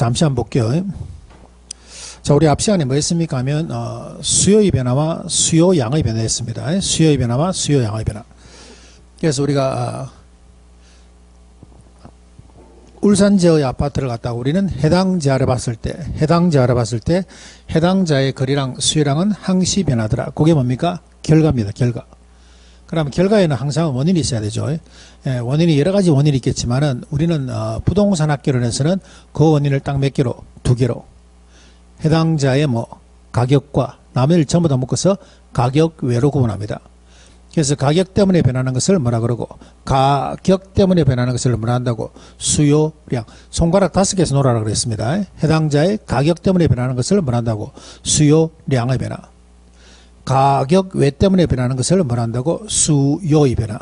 잠시 한번 볼게요. 자, 우리 앞 시간에 뭐 했습니까 하면 수요의 변화와 수요 양의 변화였습니다. 수요의 변화와 수요 양의 변화. 그래서 우리가 울산 지역의 아파트를 갖다가 우리는 해당 지하를 봤을 때 해당 자의 거리랑 수요량은 항시 변하더라. 그게 뭡니까? 결과입니다. 결과. 그러면 결과에는 항상 원인이 있어야 되죠. 원인이 여러 가지 원인이 있겠지만은 우리는 부동산 학개론에서는 그 원인을 딱 몇 개로? 두 개로. 해당자의 가격과 나머지를 전부 다 묶어서 가격외로 구분합니다. 그래서 가격 때문에 변하는 것을 뭐라 그러고, 가격 때문에 변하는 것을 뭐라 한다고? 수요량. 손가락 5개에서 놓으라고 그랬습니다. 해당자의 가격 때문에 변하는 것을 뭐라 한다고? 수요량의 변화. 가격 외 때문에 변하는 것을 뭐라 한다고? 수요의 변화.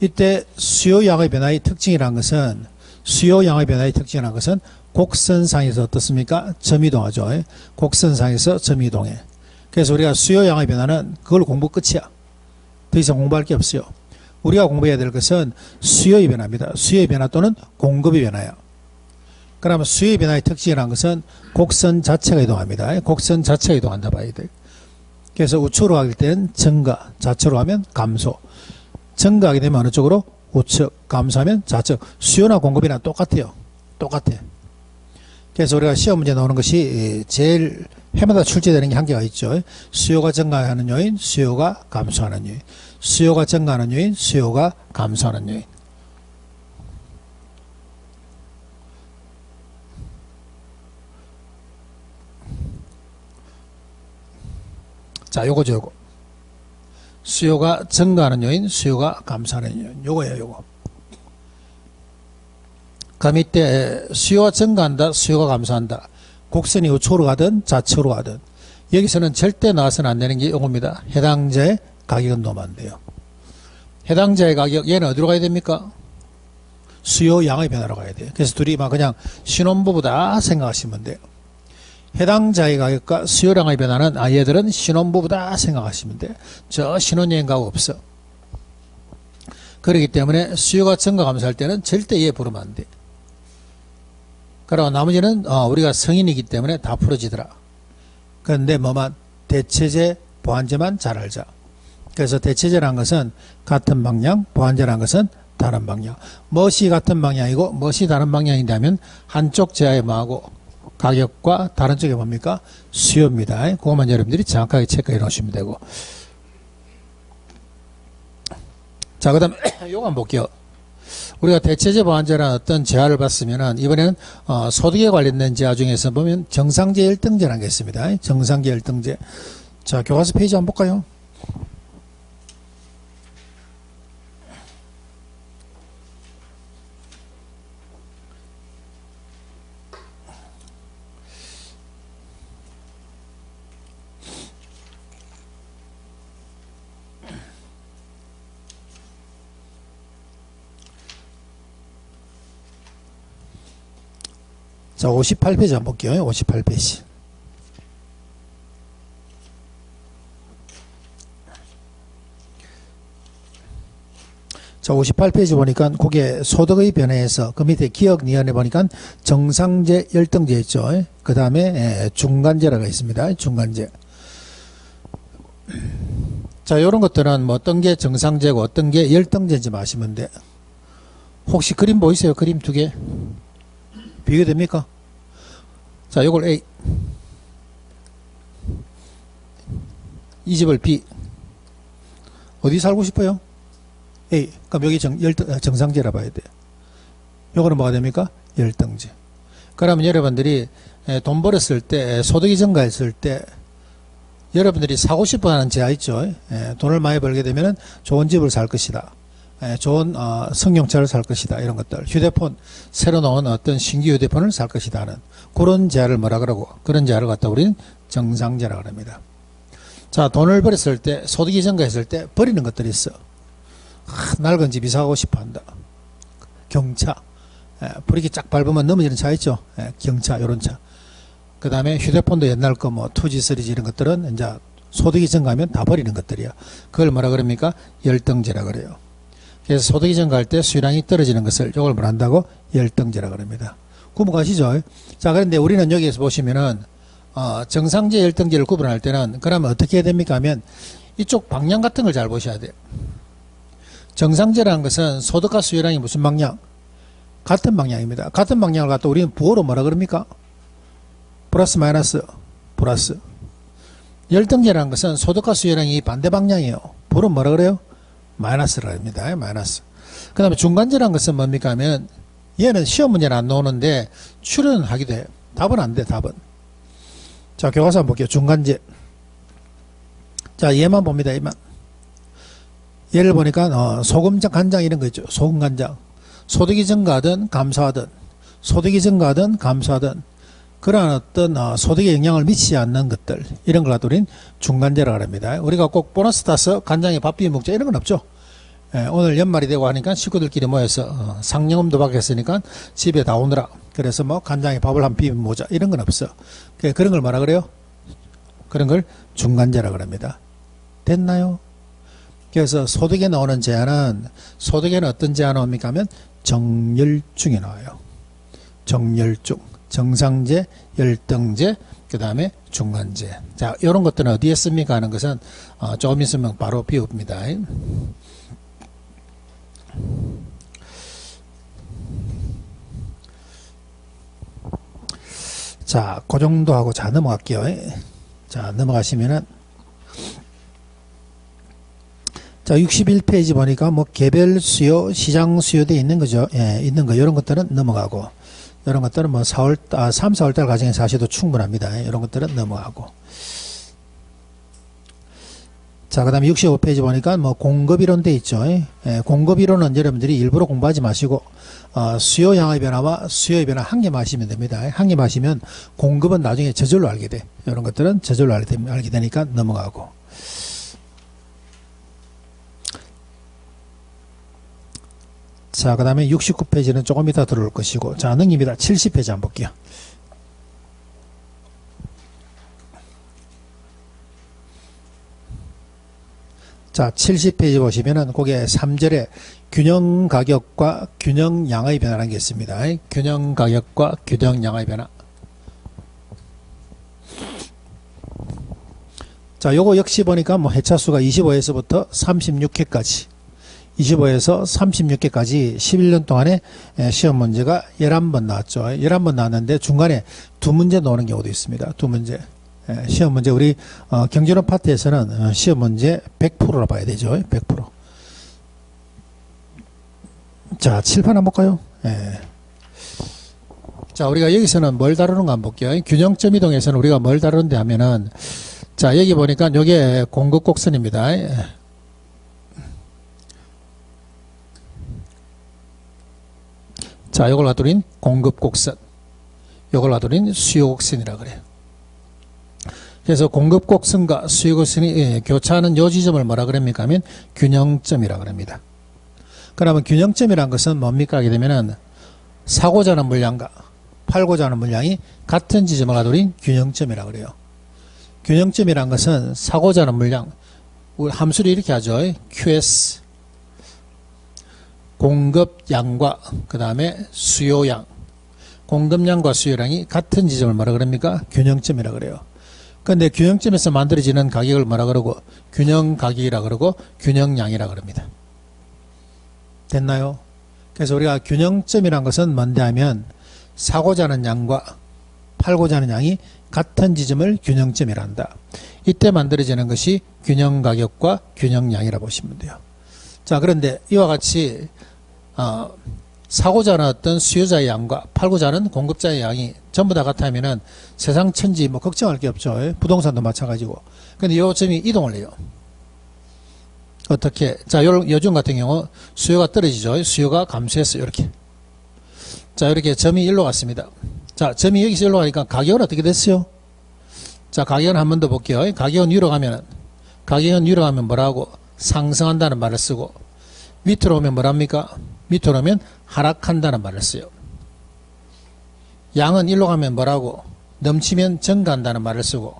이때 수요양의 변화의 특징이라는 것은, 수요양의 변화의 특징이라는 것은 곡선상에서 어떻습니까? 점이동하죠. 곡선상에서 점이동해. 그래서 우리가 수요양의 변화는 그걸 공부 끝이야. 더 이상 공부할 게 없어요. 우리가 공부해야 될 것은 수요의 변화입니다. 수요의 변화 또는 공급의 변화야. 그러면 수요의 변화의 특징이라는 것은 곡선 자체가 이동합니다. 곡선 자체가 이동한다 봐야 돼. 그래서 우측으로 가길 때는 증가, 좌측으로 가면 감소. 증가하게 되면 어느 쪽으로? 우측, 감소하면 좌측. 수요나 공급이나 똑같아요. 똑같아. 그래서 우리가 시험 문제 나오는 것이 제일 해마다 출제되는 게 한계가 있죠. 수요가 증가하는 요인, 수요가 감소하는 요인. 수요가 증가하는 요인, 수요가 감소하는 요인. 자, 요거죠, 요거. 수요가 증가하는 요인, 수요가 감소하는 요인. 요거예요, 요거. 그 밑에 수요가 증가한다, 수요가 감소한다. 곡선이 우측으로 가든 좌측으로 가든. 여기서는 절대 나와서는 안 되는 게 요겁니다. 해당자의 가격은 놓으면 안 돼요. 해당자의 가격, 얘는 어디로 가야 됩니까? 수요 양의 변화로 가야 돼요. 그래서 둘이 막 그냥 신혼부부다 생각하시면 돼요. 해당자의 가격과 수요량의 변화는 얘들은 신혼부부다 생각하시면 돼요. 저 신혼여행 가고 없어. 그렇기 때문에 수요가 증가 감소할 때는 절대 얘 부르면 안 돼. 그리고 나머지는 우리가 성인이기 때문에 다 풀어지더라. 그런데 뭐만 대체제, 보완제만 잘 알자. 그래서 대체제라는 것은 같은 방향, 보완제라는 것은 다른 방향. 무엇이 같은 방향이고 무엇이 다른 방향이냐면 한쪽 제하에 뭐하고 가격과 다른 쪽에 뭡니까? 수요입니다. 그것만 여러분들이 정확하게 체크해 놓으시면 되고. 자, 그 다음에 요거 한번 볼게요. 우리가 대체제 보완제라는 어떤 제하를 봤으면은 이번에는 소득에 관련된 제하 중에서 보면 정상제 1등제라는 게 있습니다. 정상제 1등제. 자, 교과서 페이지 한번 볼까요? 자, 58페이지 한번 볼게요. 58페이지. 자, 58페이지 보니까 그게 소득의 변화에서 그 밑에 기억 니은에 보니까 정상제 열등제 있죠. 그 다음에 중간제라가 있습니다. 중간제. 자, 요런 것들은 뭐 어떤 게 정상제고 어떤 게 열등제인지 마시면 돼. 혹시 그림 보이세요? 그림 두 개. 비교됩니까? 자, 요걸 A, 이 집을 B. 어디 살고 싶어요? A. 그럼 여기 정상제라 봐야 돼요. 요거는 뭐가 됩니까? 열등제. 그러면 여러분들이 돈 벌었을 때, 소득이 증가했을 때, 여러분들이 사고 싶어 하는 제한 있죠. 돈을 많이 벌게 되면 좋은 집을 살 것이다. 좋은 승용차를 살 것이다. 이런 것들. 휴대폰, 새로 나온 어떤 신규 휴대폰을 살 것이다 하는 그런 제한을 뭐라 그러고, 그런 제한을 갖다 우리는 정상제라고 합니다. 자, 돈을 벌었을 때, 소득이 증가했을 때 버리는 것들이 있어. 낡은 집 이사하고 싶어 한다. 경차. 브레이크 쫙 밟으면 넘어지는 차 있죠. 경차, 요런 차. 그 다음에 휴대폰도 옛날 거 뭐 2G, 3G 이런 것들은 이제 소득이 증가하면 다 버리는 것들이야. 그걸 뭐라 그럽니까? 열등제라 그래요. 그래서 소득이 증가할 때 수요량이 떨어지는 것을 이걸 뭘 한다고? 열등제라 그럽니다. 구분가시죠? 자, 그런데 우리는 여기에서 보시면은, 정상제 열등제를 구분할 때는, 그러면 어떻게 해야 됩니까? 하면, 이쪽 방향 같은 걸 잘 보셔야 돼요. 정상제라는 것은 소득과 수요량이 무슨 방향? 같은 방향입니다. 같은 방향을 갖다 우리는 부호로 뭐라 그럽니까? 플러스 마이너스 플러스. 열등제라는 것은 소득과 수요량이 반대 방향이에요. 부호는 뭐라 그래요? 마이너스라 합니다. 마이너스. 그 다음에 중간제라는 것은 뭡니까 하면 얘는 시험 문제는 안 나오는데 출연은 하기도 해요. 답은 안 돼. 답은. 자, 교과서 한번 볼게요. 중간제. 자, 얘만 봅니다. 얘만. 예를 보니까 소금 간장 이런 거 있죠. 소금 간장. 소득이 증가하든 감소하든 소득이 증가하든 감소하든 그러한 어떤 소득에 영향을 미치지 않는 것들 이런 걸 갖다 우리는 중간재라고 합니다. 우리가 꼭 보너스 따서 간장에 밥 비벼 먹자 이런 건 없죠. 오늘 연말이 되고 하니까 식구들끼리 모여서 상여금도 받겠으니까 집에 다 오느라 그래서 뭐 간장에 밥을 한 비벼 먹자 이런 건 없어. 그런 걸 뭐라 그래요? 그런 걸 중간재라고 합니다. 됐나요? 그래서 소득에 나오는 제한은 소득에는 어떤 제한 나옵니까 하면 정열중에 나와요. 정열중, 정상제, 열등제, 그 다음에 중간제. 자, 이런 것들은 어디에 씁니까 하는 것은 조금 있으면 바로 비웁니다. 자, 그 정도 하고 자 넘어갈게요. 자, 넘어가시면은 자, 61페이지 보니까 뭐 개별 수요, 시장 수요돼 있는 거죠. 예, 있는 거 이런 것들은 넘어가고 이런 것들은 뭐 3, 4월달 과정에서 하셔도 충분합니다. 이런 것들은 넘어가고. 자, 그 다음에 65페이지 보니까 뭐 공급이론 돼 있죠. 예, 공급이론은 여러분들이 일부러 공부하지 마시고 수요 양의 변화와 수요의 변화 한 개만 하시면 됩니다. 한 개만 하시면 공급은 나중에 저절로 알게 돼. 이런 것들은 저절로 알게 되니까 넘어가고. 자, 그 다음에 69페이지는 조금 이따 들어올 것이고, 자, 넘깁니다. 70페이지 한번 볼게요. 자, 70페이지 보시면은, 거기에 3절에 균형 가격과 균형 양의 변화라는 게 있습니다. 균형 가격과 균형 양의 변화. 자, 요거 역시 보니까 뭐 회차수가 25회에서부터 36회까지. 25에서 36개까지 11년 동안에 시험 문제가 11번 나왔죠. 11번 나왔는데 중간에 2문제 나오는 경우도 있습니다. 2문제. 시험 문제 우리 경제론 파트에서는 시험 문제 100%라 봐야 되죠. 100%. 자, 칠판 한번 볼까요? 자, 우리가 여기서는 뭘 다루는가 한번 볼게요. 균형점 이동에서는 우리가 뭘 다루는데 하면은 자, 여기 보니까 요게 공급 곡선입니다. 자, 요걸 놔두린 공급 곡선, 요걸 놔두린 수요 곡선이라 그래요. 그래서 공급 곡선과 수요 곡선이 교차하는 요 지점을 뭐라 그럽니까 하면 균형점이라 그럽니다. 그러면 균형점이란 것은 뭡니까 하게 되면은 사고자 하는 물량과 팔고자 하는 물량이 같은 지점을 놔두린 균형점이라 그래요. 균형점이란 것은 사고자 하는 물량, 우리 함수를 이렇게 하죠. QS 공급량과 그 다음에 수요량, 공급량과 수요량이 같은 지점을 뭐라 그럽니까? 균형점이라 그래요. 그런데 균형점에서 만들어지는 가격을 뭐라 그러고 균형 가격이라 그러고 균형량이라 그럽니다. 됐나요? 그래서 우리가 균형점이란 것은 뭔데 하면 사고자 하는 양과 팔고자 하는 양이 같은 지점을 균형점이라 한다. 이때 만들어지는 것이 균형 가격과 균형량이라 보시면 돼요. 자, 그런데 이와 같이 사고자 하는 어떤 수요자의 양과 팔고자 하는 공급자의 양이 전부 다 같으면은 세상 천지 뭐 걱정할 게 없죠. 부동산도 마찬가지고. 근데 요 점이 이동을 해요. 어떻게? 자, 요즘 같은 경우 수요가 떨어지죠. 수요가 감소했어요. 이렇게. 자, 이렇게 점이 일로 갔습니다. 자, 점이 여기서 일로 가니까 가격은 어떻게 됐어요? 자, 가격은 한 번 더 볼게요. 가격은 위로 가면 뭐라고? 상승한다는 말을 쓰고, 밑으로 오면 뭐랍니까? 밑으로 오면 하락한다는 말을 써요. 양은 일로 가면 뭐라고? 넘치면 증가한다는 말을 쓰고,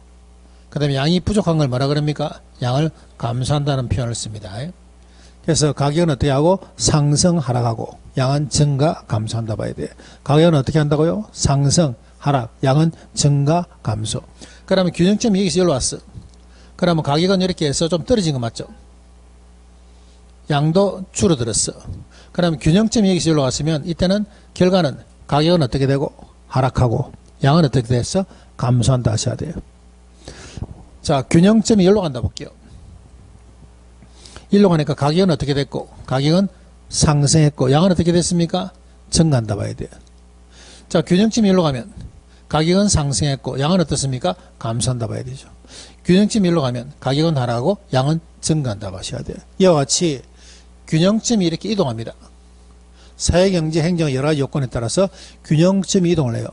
그 다음에 양이 부족한 걸 뭐라 그럽니까? 양을 감소한다는 표현을 씁니다. 그래서 가격은 어떻게 하고 상승 하락하고 양은 증가 감소한다 봐야 돼. 가격은 어떻게 한다고요? 상승 하락, 양은 증가 감소. 그러면 균형점이 여기서 여기로 왔어. 그러면 가격은 이렇게 해서 좀 떨어진 거 맞죠? 양도 줄어들었어. 그러면 균형점이 여기서 여기로 왔으면 이때는 결과는 가격은 어떻게 되고 하락하고 양은 어떻게 됐어? 감소한다 하셔야 돼요. 자, 균형점이 여기로 간다 볼게요. 일로 가니까 가격은 어떻게 됐고 가격은 상승했고 양은 어떻게 됐습니까? 증가한다 봐야 돼요. 자, 균형점이 일로 가면 가격은 상승했고 양은 어떻습니까? 감소한다 봐야 되죠. 균형점이 일로 가면 가격은 하락하고 양은 증가한다 봐셔야 돼요. 이와 같이 균형점이 이렇게 이동합니다. 사회경제 행정의 여러 가지 요건에 따라서 균형점이 이동을 해요.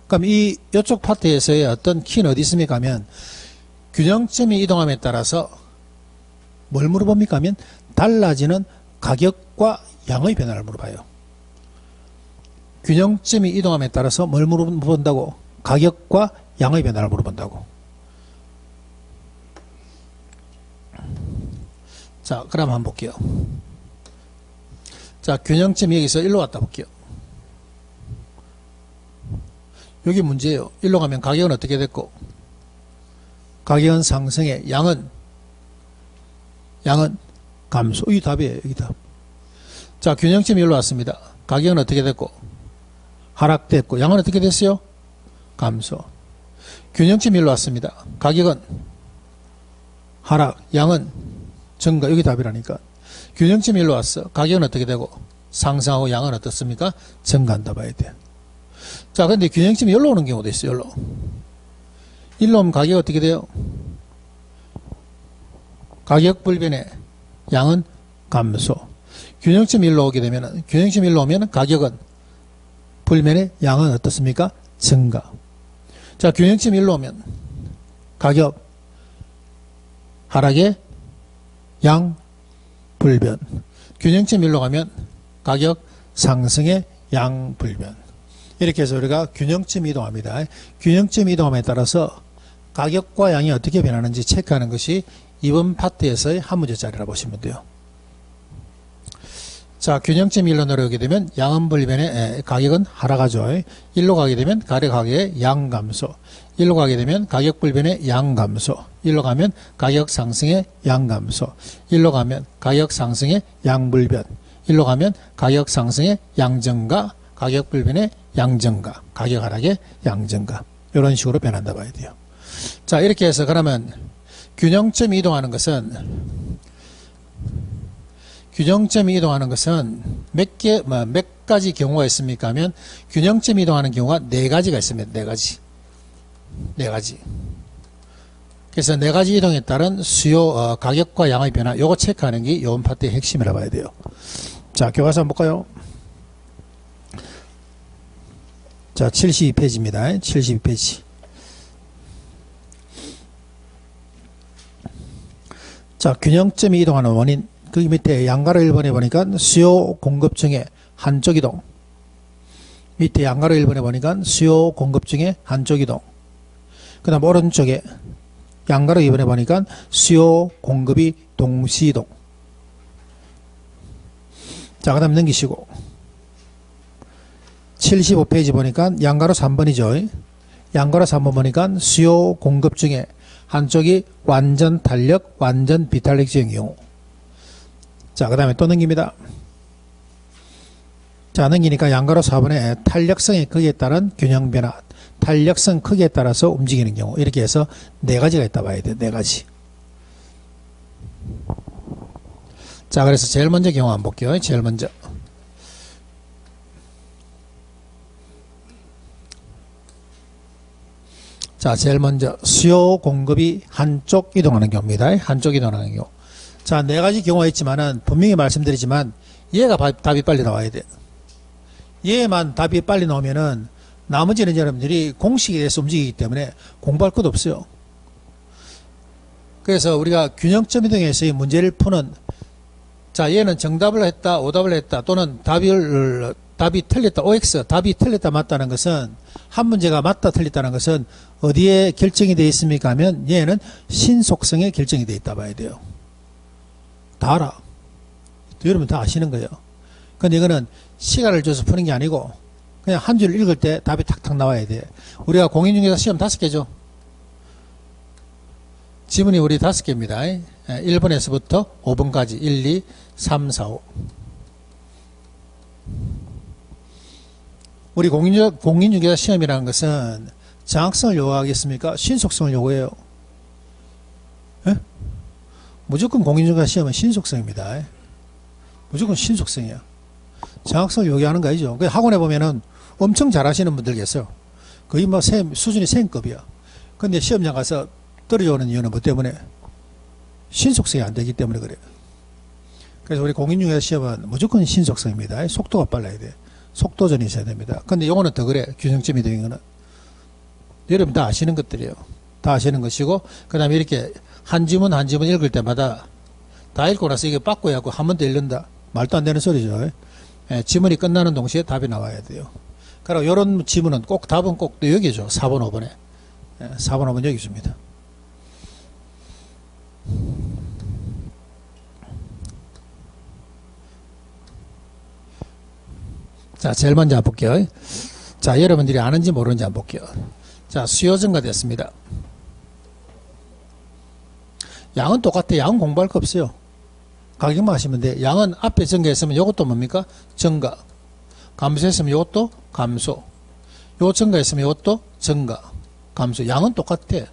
그럼 이쪽 파트에서의 어떤 키는 어디 있습니까? 하면 균형점이 이동함에 따라서 뭘 물어봅니까? 하면 달라지는 가격과 양의 변화를 물어봐요. 균형점이 이동함에 따라서 뭘 물어본다고? 가격과 양의 변화를 물어본다고. 자, 그럼 한번 볼게요. 자, 균형점이 여기서 일로 왔다 볼게요. 여기 문제예요. 일로 가면 가격은 어떻게 됐고 가격은 상승해, 양은 감소. 이 답이에요. 여기 답. 자, 균형점이 일로 왔습니다. 가격은 어떻게 됐고 하락됐고 양은 어떻게 됐어요? 감소. 균형점이 일로 왔습니다. 가격은 하락, 양은 증가. 여기 답이라니까. 균형점이 일로 왔어. 가격은 어떻게 되고 상승하고 양은 어떻습니까? 증가한다 봐야 돼요. 자, 근데 균형점이 여기로 오는 경우도 있어요. 여기로. 일로 오면 가격이 어떻게 돼요? 가격 불변에 양은 감소. 균형점이 일로 오게 되면 균형점이 일로 오면 가격은 불변에 양은 어떻습니까? 증가. 자, 균형점이 일로 오면 가격 하락에 양 불변. 균형점이 일로 가면 가격 상승에 양 불변. 이렇게 해서 우리가 균형점 이동합니다. 균형점 이동함에 따라서 가격과 양이 어떻게 변하는지 체크하는 것이 이번 파트에서의 한 문제짜리라 보시면 돼요. 자, 균형점 일로 내려오게 되면 양은 불변에 가격은 하락하죠. 일로 가게 되면 가격의 양 감소. 일로 가게 되면 가격 불변의 양 감소. 일로 가면 가격 상승의 양 감소. 일로 가면 가격 상승의 양 불변. 일로 가면 가격 상승의 양 증가. 가격 불변의 양 증가. 가격 하락의 양 증가. 이런 식으로 변한다 봐야 돼요. 자, 이렇게 해서 그러면 균형점이 이동하는 것은 몇 가지 경우가 있습니까? 하면 균형점이 이동하는 경우가 4가지가 있습니다. 4가지. 그래서 4가지 이동에 따른 수요, 가격과 양의 변화, 요거 체크하는 게 이번 파트의 핵심이라 봐야 돼요. 자, 교과서 한번 볼까요? 자, 72페이지입니다. 72페이지. 자, 균형점이 이동하는 원인. 그 밑에 양가로 1번에 보니까 수요 공급 중에 한쪽 이동. 밑에 양가로 1번에 보니까 수요 공급 중에 한쪽 이동. 그 다음 오른쪽에 양가로 2번에 보니까 수요 공급이 동시 이동. 자, 그 다음 넘기시고 75페이지 보니까 양가로 3번이죠. 양가로 3번 보니까 수요 공급 중에 한쪽이 완전 탄력, 완전 비탄력적인 경우. 자, 그 다음에 또 넘깁니다. 자, 넘기니까 양가로 4번에 탄력성의 크기에 따른 균형 변화, 탄력성 크기에 따라서 움직이는 경우. 이렇게 해서 4가지가 있다 봐야 돼요. 4가지. 자, 그래서 제일 먼저 경우 한번 볼게요. 제일 먼저. 자, 제일 먼저 수요 공급이 한쪽 이동하는 경우입니다. 한쪽 이동하는 경우. 자, 4가지 경우가 있지만은 분명히 말씀드리지만 얘가 답이 빨리 나와야 돼. 얘만 답이 빨리 나오면은 나머지는 여러분들이 공식에 대해서 움직이기 때문에 공부할 것도 없어요. 그래서 우리가 균형점 이동에서의 문제를 푸는, 자, 얘는 정답을 했다, 오답을 했다, 또는 답이 틀렸다, OX, 답이 틀렸다, 맞다는 것은, 한 문제가 맞다, 틀렸다는 것은 어디에 결정이 되어 있습니까? 하면 얘는 신속성에 결정이 되어 있다 봐야 돼요. 다 알아. 여러분 다 아시는 거예요. 근데 이거는 시간을 줘서 푸는 게 아니고 그냥 한 줄 읽을 때 답이 탁탁 나와야 돼. 우리가 공인중개사 시험 5개죠. 지문이 우리 5개입니다. 1번에서부터 5번까지 1, 2, 3, 4, 5. 우리 공인중개사 시험이라는 것은 정확성을 요구하겠습니까? 신속성을 요구해요. 에? 무조건 공인중개사 시험은 신속성입니다. 무조건 신속성이야. 정확성을 요구하는 거 아니죠. 학원에 보면은 엄청 잘하시는 분들 계세요. 거의 뭐 수준이 쌤급이야. 근데 시험장 가서 떨어져오는 이유는 뭐 때문에? 신속성이 안 되기 때문에 그래요. 그래서 우리 공인중개사 시험은 무조건 신속성입니다. 속도가 빨라야 돼. 속도전이 있어야 됩니다. 근데 요거는 더 그래. 균형점이 되는 거는. 여러분 다 아시는 것들이에요. 다 아시는 것이고, 그 다음에 이렇게 한 지문 한 지문 읽을 때마다 다 읽고 나서 이게 바꿔야 하고 한 번 더 읽는다. 말도 안 되는 소리죠. 지문이 끝나는 동시에 답이 나와야 돼요. 그리고 요런 지문은 꼭 답은 꼭 또 여기죠. 4번, 5번에. 4번, 5번 여기 있습니다. 자, 제일 먼저 한번 볼게요. 자, 여러분들이 아는지 모르는지 한번 볼게요. 자, 수요 증가됐습니다. 양은 똑같아. 양은 공부할 거 없어요. 가격만 하시면 돼. 양은 앞에 증가했으면 이것도 뭡니까? 증가. 감소했으면 이것도 감소. 요 증가했으면 이것도 증가. 감소. 양은 똑같아.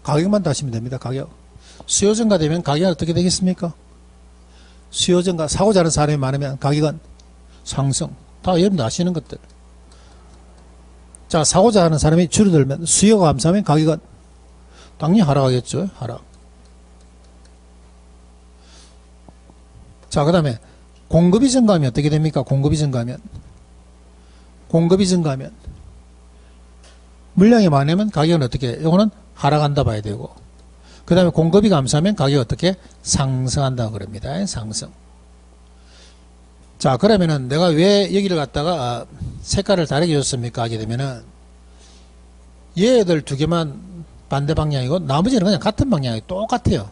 가격만 다시면 됩니다. 가격. 수요 증가되면 가격은 어떻게 되겠습니까? 수요 증가, 사고자 하는 사람이 많으면 가격은 상승. 다 여러분들 아시는 것들. 자, 사고자 하는 사람이 줄어들면 수요가 감소하면 가격은 당연히 하락하겠죠. 하락. 자, 그 다음에 공급이 증가하면 어떻게 됩니까? 공급이 증가하면. 공급이 증가하면. 물량이 많으면 가격은 어떻게, 이거는 하락한다 봐야 되고. 그 다음에 공급이 감소하면 가격이 어떻게 상승한다 그럽니다. 상승. 자, 그러면은 내가 왜 여기를 갖다가 색깔을 다르게 줬습니까? 하게 되면은 얘들 두 개만 반대 방향이고 나머지는 그냥 같은 방향이 똑같아요.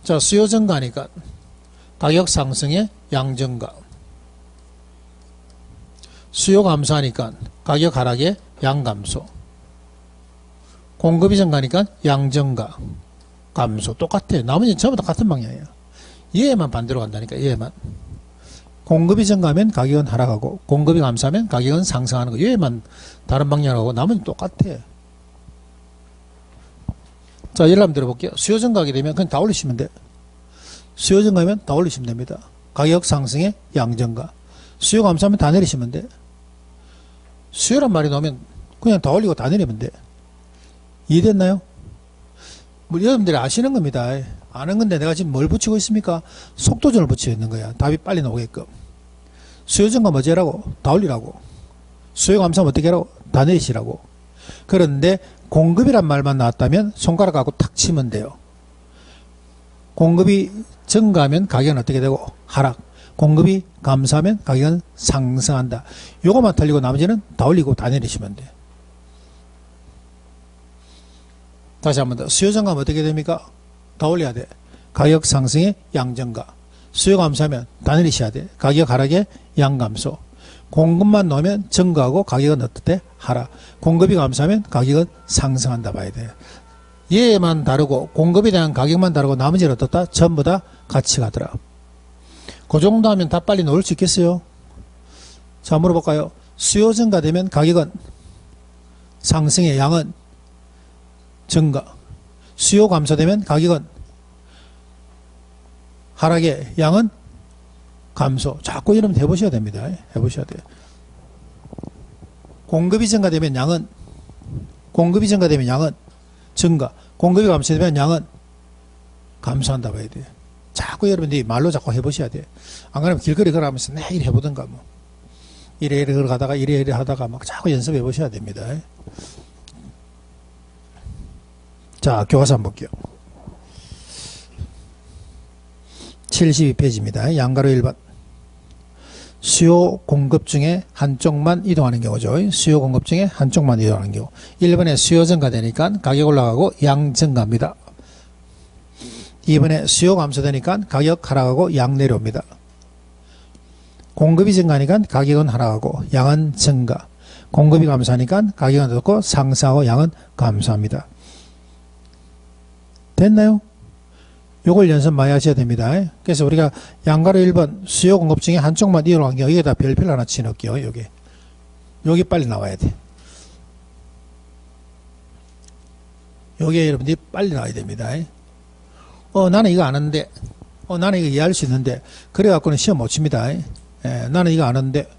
자, 수요 증가니까 가격 상승에 양 증가. 수요 감소하니까 가격 하락에 양 감소. 공급이 증가니까 양 증가, 감소. 똑같아요. 나머지는 전부 다 같은 방향이에요. 얘만 반대로 간다니까, 얘만. 공급이 증가하면 가격은 하락하고, 공급이 감소하면 가격은 상승하는 거. 얘만 다른 방향으로 가고, 나머지는 똑같아요. 자, 예를 한번 들어볼게요. 수요 증가하게 되면 그냥 다 올리시면 돼요. 수요 증가하면 다 올리시면 됩니다. 가격 상승에 양 증가. 수요 감소하면 다 내리시면 돼요. 수요란 말이 나오면 그냥 다 올리고 다 내리면 돼요. 이해됐나요? 뭐 여러분들이 아시는 겁니다. 아는 건데 내가 지금 뭘 붙이고 있습니까? 속도전을 붙이고 있는 거야. 답이 빨리 나오게끔. 수요 증가 뭐지 라고? 다 올리라고. 수요 감소하면 어떻게 하라고? 다 내리시라고. 그런데 공급이란 말만 나왔다면 손가락 갖고 탁 치면 돼요. 공급이 증가하면 가격은 어떻게 되고? 하락. 공급이 감소하면 가격은 상승한다. 요거만 틀리고 나머지는 다 올리고 다 내리시면 돼요. 다시 한번 더. 수요 증가하면 어떻게 됩니까? 다 올려야 돼. 가격 상승에 양 증가. 수요 감소하면 다 내리셔야 돼. 가격 하락에 양 감소. 공급만 넣으면 증가하고 가격은 어떻대? 하락. 공급이 감소하면 가격은 상승한다 봐야 돼. 얘만 다르고 공급에 대한 가격만 다르고 나머지는 어떻다? 전부 다 같이 가더라. 그 정도 하면 다 빨리 넣을 수 있겠어요? 자, 물어볼까요? 수요 증가되면 가격은 상승의 양은 증가. 수요 감소되면 가격은 하락의 양은 감소. 자꾸 이러면 해보셔야 됩니다. 해보셔야 돼요. 공급이 증가되면 양은 증가. 공급이 감소되면 양은 감소한다 봐야 돼요. 자꾸 여러분들이 말로 자꾸 해보셔야 돼요. 안 그러면 길거리 걸어가면서 이래 해보던가 뭐. 이래 걸어가다가 이래 하다가 막 자꾸 연습해 보셔야 됩니다. 자, 교과서 한번 볼게요. 72페이지입니다. 양가로 1번. 수요 공급 중에 한쪽만 이동하는 경우죠. 수요 공급 중에 한쪽만 이동하는 경우. 1번에 수요 증가되니까 가격 올라가고 양 증가합니다. 이번에 수요 감소되니까 가격 하락하고 양 내려옵니다. 공급이 증가하니까 가격은 하락하고 양은 증가. 공급이 감소하니까 가격은 높고 상승하고 양은 감소합니다. 됐나요? 요걸 연습 많이 하셔야 됩니다. 그래서 우리가 양가로 1번 수요 공급 중에 한쪽만 이용한 경우 여기에다 별표 하나 치놓을게요. 여기 빨리 나와야 돼. 여기에 여러분들이 빨리 나와야 됩니다. 나는 이거 아는데, 나는 이거 이해할 수 있는데, 그래갖고는 시험 못 칩니다. 나는 이거 아는데,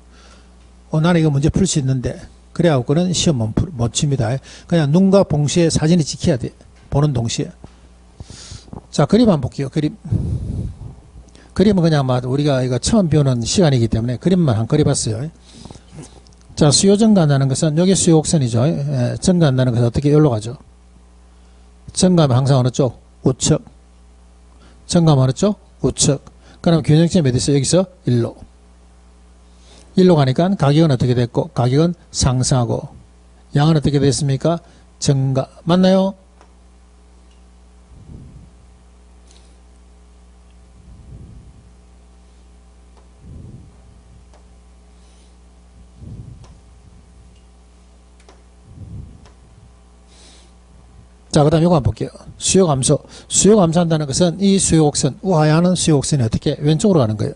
나는 이거 문제 풀 수 있는데, 그래갖고는 시험 못 칩니다. 그냥 눈과 동시에 사진이 찍혀야 돼. 보는 동시에. 자, 그림 한번 볼게요. 그림은 그냥 우리가 이거 처음 배우는 시간이기 때문에 그림만 한 그려봤어요. 자, 수요 증가한다는 것은 여기 수요 곡선이죠. 증가한다는 것은 어떻게 여기로 가죠? 증가하면 항상 어느 쪽? 우측. 증가하면 어느 쪽? 우측. 그럼 균형점이 어디 있어요? 여기서 1로. 1로 가니까 가격은 어떻게 됐고, 가격은 상승하고, 양은 어떻게 됐습니까? 증가. 맞나요? 자, 그 다음 이거 한번 볼게요. 수요 감소. 수요 감소한다는 것은 이 수요 곡선, 우하향하는 수요 곡선이 어떻게 왼쪽으로 가는 거예요.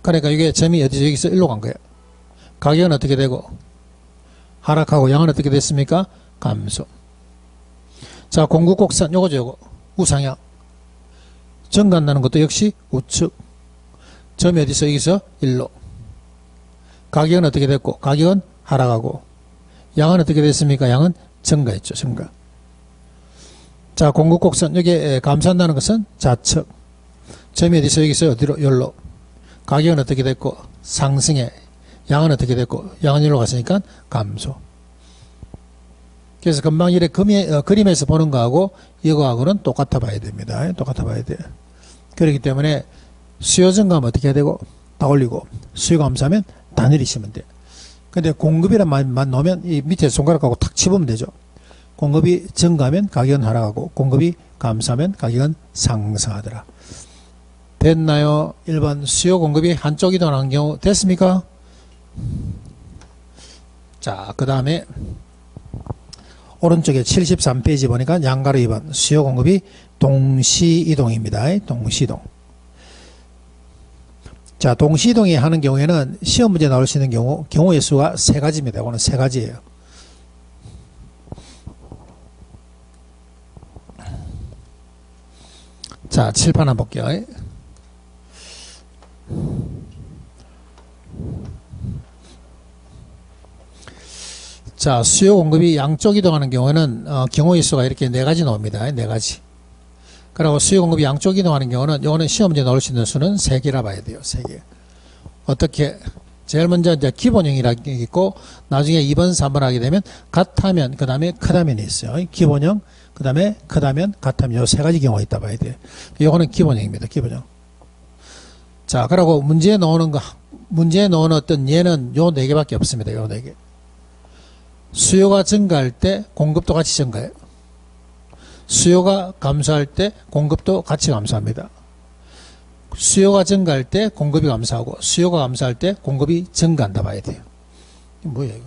그러니까 이게 점이 어디서 여기서 1로 간 거예요. 가격은 어떻게 되고, 하락하고 양은 어떻게 됐습니까? 감소. 자, 공급 곡선, 요거. 우상향. 증가한다는 것도 역시 우측. 점이 어디서 여기서 1로. 가격은 어떻게 됐고, 가격은 하락하고, 양은 어떻게 됐습니까? 양은 증가했죠, 증가. 자, 공급 곡선, 여기 감소한다는 것은 좌측. 점이 어디서 여기서 어디로? 열로. 가격은 어떻게 됐고, 상승해. 양은 어떻게 됐고, 양은 열로 갔으니까 감소. 그래서 금방 이래 그림에서 보는 거하고 이거하고는 똑같아 봐야 됩니다. 똑같아 봐야 돼요. 그렇기 때문에 수요 증가하면 어떻게 해야 되고, 다 올리고, 수요 감소하면 다 내리시면 돼요. 근데 공급이란 말만 넣으면 이 밑에 손가락하고 탁 집으면 되죠. 공급이 증가하면 가격은 하락하고, 공급이 감소하면 가격은 상승하더라. 됐나요? 1번 수요 공급이 한쪽 이동하는 경우 됐습니까? 자, 그 다음에 오른쪽에 73페이지 보니까 양가로 2번 수요 공급이 동시이동입니다. 동시이동. 자, 동시이동이 하는 경우에는 시험 문제 나올 수 있는 경우의 수가 3가지입니다. 이거는 3가지예요. 자, 칠판 한번 볼게요. 자, 수요 공급이 양쪽 이동하는 경우는 경우의 수가 이렇게 4가지 나옵니다. 4가지. 그리고 수요 공급이 양쪽 이동하는 경우는 이거는 시험 문제 나올 수 있는 수는 3개라 봐야 돼요. 3개. 어떻게? 제일 먼저 이제 기본형이라는 게 있고, 나중에 2번, 3번 하게 되면 같다면, 그 다음에 크다면이 있어요. 기본형, 그 다음에 크다면, 같다면, 요 3가지 경우가 있다 봐야 돼요. 요거는 기본형입니다. 기본형. 자, 그리고 문제에 넣는 어떤 예는 요 4개밖에 없습니다. 요 4개. 수요가 증가할 때 공급도 같이 증가해요. 수요가 감소할 때 공급도 같이 감소합니다. 수요가 증가할 때 공급이 감소하고, 수요가 감소할 때 공급이 증가한다 봐야 돼요. 이게 뭐야 이거?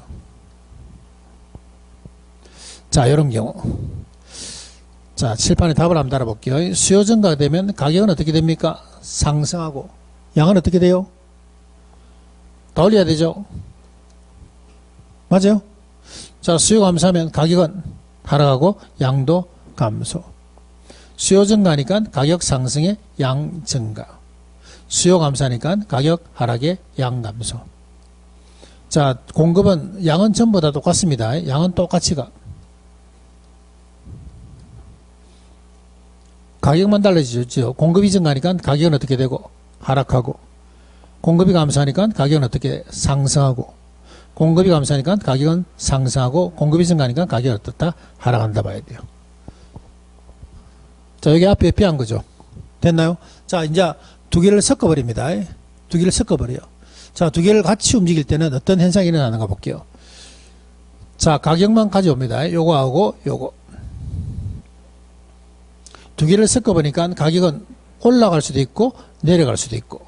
자, 이런 경우. 자, 칠판에 답을 한번 달아볼게요. 수요 증가가 되면 가격은 어떻게 됩니까? 상승하고, 양은 어떻게 돼요? 더 올려야 되죠? 맞아요? 자, 수요 감소하면 가격은 하락하고 양도 감소. 수요 증가하니까 가격 상승에 양 증가. 수요 감소하니까 가격 하락에 양 감소. 자, 공급은 양은 전부 다 똑같습니다. 양은 똑같이 가. 가격만 달라지죠. 공급이 증가하니까 가격은 어떻게 되고 하락하고, 공급이 감소하니까 가격은 어떻게 상승하고, 공급이 감소하니까 가격은 상승하고, 공급이 증가하니까 가격은 어떻다? 하락한다 봐야 돼요. 자, 여기 앞에 비한 거죠. 됐나요? 자, 이제 2개를 섞어버립니다. 2개를 섞어버려요. 자, 2개를 같이 움직일 때는 어떤 현상이 일어나는가 볼게요. 자, 가격만 가져옵니다. 요거하고 요거. 두 개를 섞어보니까 가격은 올라갈 수도 있고 내려갈 수도 있고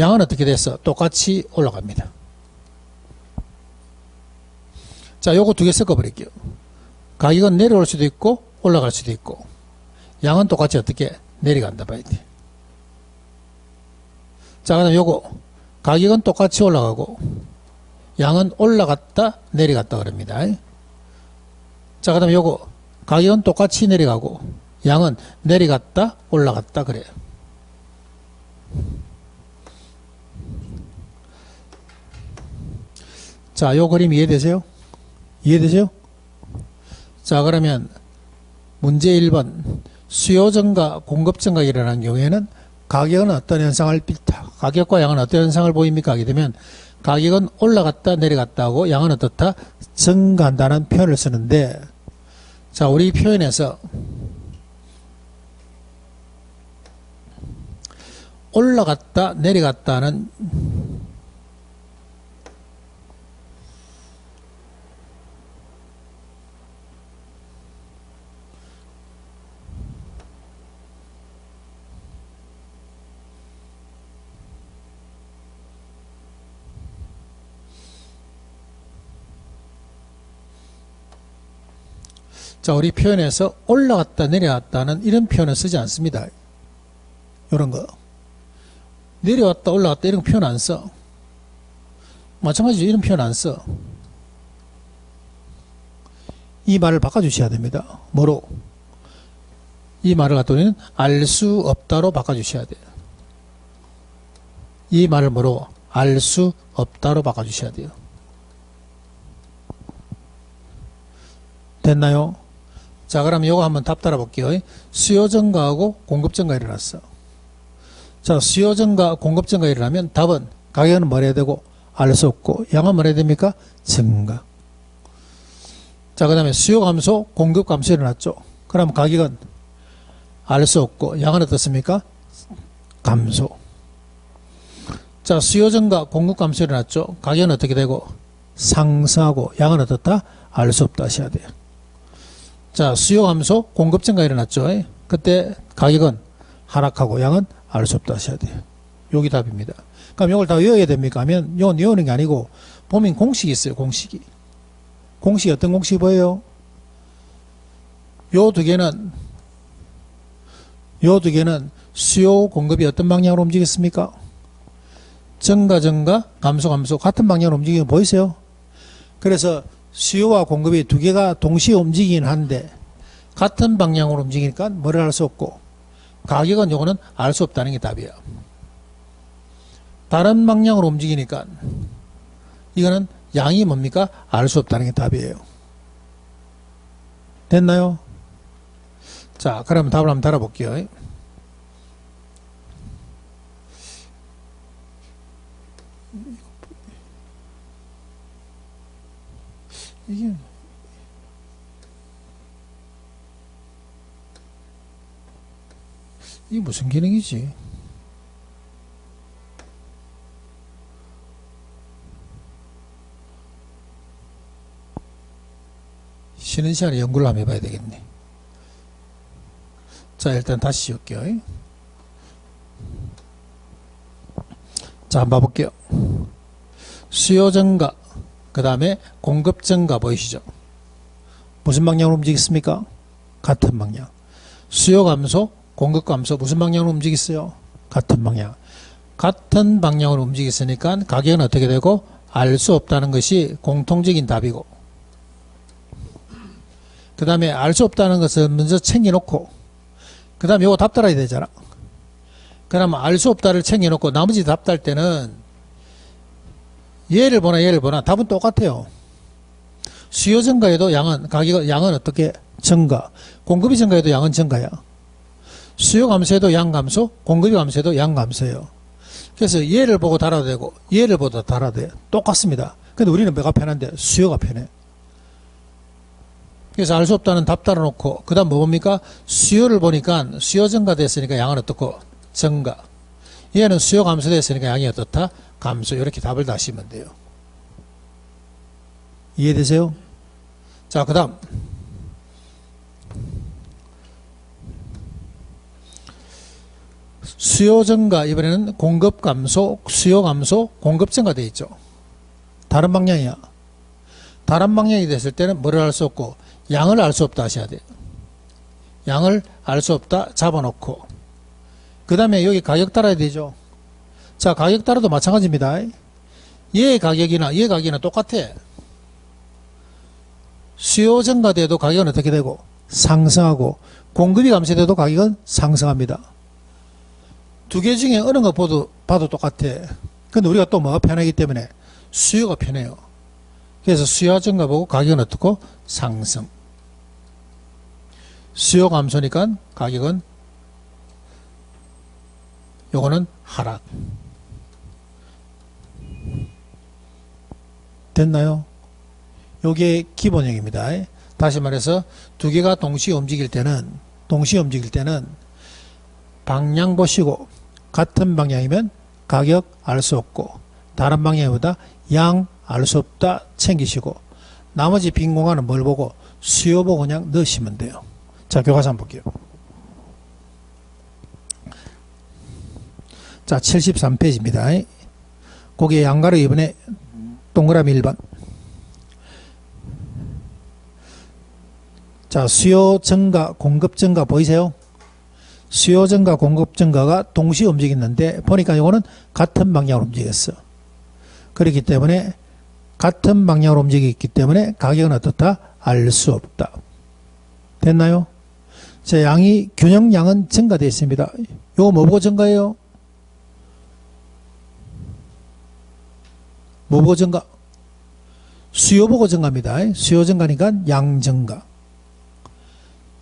양은 어떻게 됐어? 똑같이 올라갑니다. 자, 요거 두 개 섞어버릴게요. 가격은 내려올 수도 있고 올라갈 수도 있고 양은 똑같이 어떻게 내려간다 봐야 돼. 자, 그 다음 요거 가격은 똑같이 올라가고 양은 올라갔다 내려갔다 그럽니다. 자, 그 다음 요거 가격은 똑같이 내려가고 양은 내려갔다 올라갔다 그래요. 자, 요 그림 이해되세요? 이해되세요? 자, 그러면 문제 1번 수요 증가 공급 증가가 일어난 경우에는 가격은 어떤 현상을 가격과 양은 어떤 현상을 보입니까? 하게 되면 가격은 올라갔다 내려갔다 하고 양은 어떻다? 증가한다는 표현을 쓰는데, 자, 우리 표현에서 올라갔다 내려갔다는 자, 우리 표현에서 올라갔다 내려갔다는 이런 표현을 쓰지 않습니다. 이런 거 내려왔다 올라갔다 이런 거 표현 안 써. 마찬가지로 이런 표현 안 써. 이 말을 바꿔주셔야 됩니다. 뭐로? 이 말을 갖다 우리는 알 수 없다로 바꿔주셔야 돼요. 이 말을 뭐로? 알 수 없다로 바꿔주셔야 돼요. 됐나요? 자, 그럼 요거 한번 답 따라 볼게요. 수요 증가하고 공급 증가 일어났어. 자, 수요 증가 공급 증가 일어나면 답은 가격은 뭐 해야 되고 알 수 없고 양은 뭐 해야 됩니까? 증가. 자, 그 다음에 수요 감소 공급 감소 일어났죠. 그럼 가격은 알 수 없고 양은 어떻습니까? 감소. 자, 수요 증가 공급 감소 일어났죠. 가격은 어떻게 되고 상승하고 양은 어떻다? 알 수 없다 하셔야 돼요. 자, 수요 감소 공급 증가 일어났죠. 그때 가격은 하락하고 양은 알 수 없다 하셔야 돼요. 여기 답입니다. 그럼 이걸 다 외워야 됩니까? 하면 이건 외우는 게 아니고 보면 공식이 있어요. 공식이 어떤 공식이 보여요? 요 두 개는 수요 공급이 어떤 방향으로 움직였습니까? 증가 감소 같은 방향으로 움직이는 거 보이세요? 그래서 수요와 공급이 두 개가 동시에 움직이긴 한데 같은 방향으로 움직이니까 뭐를 할 수 없고 가격은 요거는 알 수 없다는 게 답이에요. 다른 방향으로 움직이니까 이거는 양이 뭡니까? 알 수 없다는 게 답이에요. 됐나요? 자, 그럼 답을 한번 달아볼게요. 이게 무슨 기능이지? 쉬는 시간에 연구를 한번 해봐야 되겠네. 자, 일단 다시 지울게요. 자, 한번 봐볼게요. 수요 증가, 그 다음에 공급 증가 보이시죠? 무슨 방향으로 움직였습니까? 같은 방향. 수요 감소, 공급 감소 무슨 방향으로 움직였어요? 같은 방향. 같은 방향으로 움직였으니까 가격은 어떻게 되고 알 수 없다는 것이 공통적인 답이고, 그 다음에 알 수 없다는 것을 먼저 챙겨놓고 그 다음에 이거 답 달아야 되잖아. 그러면 알 수 없다를 챙겨놓고 나머지 답 달 때는 얘를 보나 답은 똑같아요. 수요 증가에도 양은 어떻게 증가, 공급이 증가해도 양은 증가야. 수요 감소해도 양 감소, 공급이 감소해도 양 감소예요. 그래서 얘를 보고 달아도 되고 얘를 보고 달아도 돼. 똑같습니다. 근데 우리는 뭐가 편한데? 수요가 편해. 그래서 알 수 없다는 답 달아놓고 그 다음 뭐 봅니까? 수요를 보니까 수요 증가됐으니까 양은 어떻고? 증가. 얘는 수요 감소됐으니까 양이 어떻다? 감소. 이렇게 답을 다시면 돼요. 이해되세요? 자, 그 다음 수요 증가, 이번에는 공급 감소, 수요 감소, 공급 증가 되어 있죠. 다른 방향이야. 다른 방향이 됐을 때는 뭐를 알 수 없고 양을 알 수 없다 하셔야 돼요. 양을 알 수 없다 잡아놓고 그 다음에 여기 가격 따라야 되죠. 자, 가격 따라도 마찬가지입니다. 얘의 가격이나 똑같아. 수요 증가돼도 가격은 어떻게 되고 상승하고 공급이 감소돼도 가격은 상승합니다. 두 개 중에 어느 거 봐도 똑같아. 근데 우리가 또 뭐가 편하기 때문에 수요가 편해요. 그래서 수요 증가 보고 가격은 어떻고 상승. 수요 감소니까 가격은 요거는 하락. 됐나요? 요게 기본형입니다. 다시 말해서 두 개가 동시에 움직일 때는 방향 보시고 같은 방향이면 가격 알 수 없고 다른 방향보다 양 알 수 없다 챙기시고 나머지 빈 공간은 뭘 보고 수요 보고 그냥 넣으시면 돼요. 자, 교과서 한번 볼게요. 자, 73페이지입니다. 거기에 양가로 이번에 동그라미 1번. 자, 수요 증가, 공급 증가 보이세요? 수요 증가, 공급 증가가 동시에 움직였는데 보니까 이거는 같은 방향으로 움직였어. 그렇기 때문에 같은 방향으로 움직였기 때문에 가격은 어떻다? 알 수 없다. 됐나요? 자, 양이 균형량은 증가되어 있습니다. 이거 뭐 보고 증가해요? 뭐 보고 증가? 수요 보고 증가입니다. 수요 증가니까 양 증가.